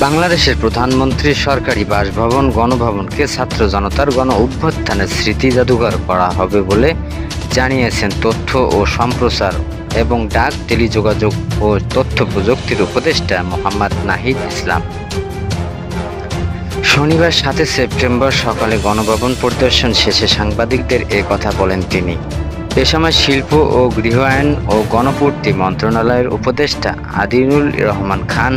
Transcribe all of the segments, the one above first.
বাংলাদেশের প্রধানমন্ত্রীর সরকারি বাসভবন গণভবনকে ছাত্র জনতার গণ অভ্যুত্থানের স্মৃতি জাদুঘর করা হবে বলে জানিয়েছেন তথ্য ও সম্প্রচার এবং ডাক টেলিযোগাযোগ ও তথ্য প্রযুক্তির উপদেষ্টা মোহাম্মদ নাহিদ ইসলাম। শনিবার ৭ সেপ্টেম্বর সকালে গণভবন পরিদর্শন শেষে সাংবাদিকদের এ কথা বলেন তিনি। এ সময় শিল্প ও গৃহায়ন ও গণপূর্তি মন্ত্রণালয়ের উপদেষ্টা আদিলুর রহমান খান,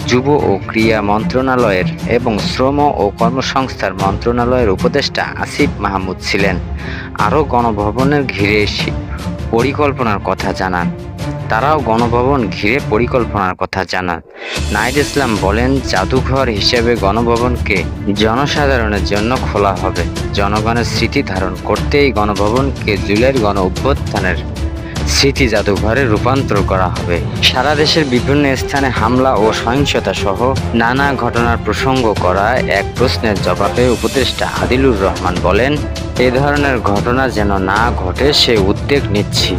যুব ও ক্রীড়া মন্ত্রণালয়ের এবং শ্রম ও কর্মসংস্থান মন্ত্রণালয়ের উপদেষ্টা আসিফ মাহমুদ ছিলেন। আরও গণভবনের ঘিরে পরিকল্পনার কথা জানান। তারাও গণভবন ঘিরে পরিকল্পনার কথা জানান। নাহিদ ইসলাম বলেন, জাদুঘর হিসেবে গণভবনকে জনসাধারণের জন্য খোলা হবে। জনগণের স্মৃতি ধারণ করতেই গণভবনকে জুলাইয়ের গণ অভ্যুত্থানের স্মৃতি জাদুঘরে রূপান্তর করা হবে। সারা দেশের বিভিন্ন স্থানে হামলা ও সহিংসতা সহ নানা ঘটনার প্রসঙ্গ করা এক প্রশ্নের জবাবে উপদেষ্টা আদিলুর রহমান বলেন, এ ধরনের ঘটনা যেন না ঘটে সে উদ্যোগ নিচ্ছি।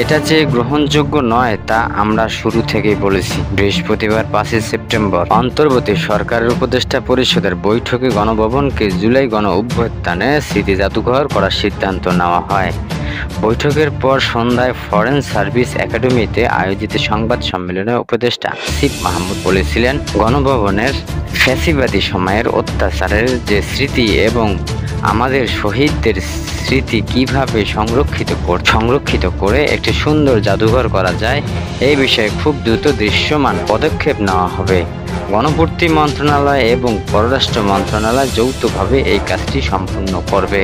এটা যে গ্রহণযোগ্য নয় তা আমরা শুরু থেকেই বলেছি। বৃহস্পতিবার ৫ সেপ্টেম্বর অন্তর্বর্তী সরকারের উপদেষ্টা পরিষদের বৈঠকে গণভবনকে জুলাই গণ অভ্যুত্থানে স্মৃতি জাদুঘর করার সিদ্ধান্ত নেওয়া হয়। বৈঠকের পর সন্ধ্যায় ফরেন সার্ভিস একাডেমিতে আয়োজিত সংবাদ সম্মেলনে উপদেষ্টা আসিফ মাহমুদ বলেছিলেন, গণভবনের ফ্যাসিবাদী সময়ের অত্যাচারের যে স্মৃতি এবং আমাদের শহীদদের স্মৃতি কিভাবে সংরক্ষিত করে একটি সুন্দর জাদুঘর করা যায়, এই বিষয়ে খুব দ্রুত দৃশ্যমান পদক্ষেপ নেওয়া হবে। গণপূর্তি মন্ত্রণালয় এবং পররাষ্ট্র মন্ত্রণালয় যৌথভাবে এই কাজটি সম্পন্ন করবে।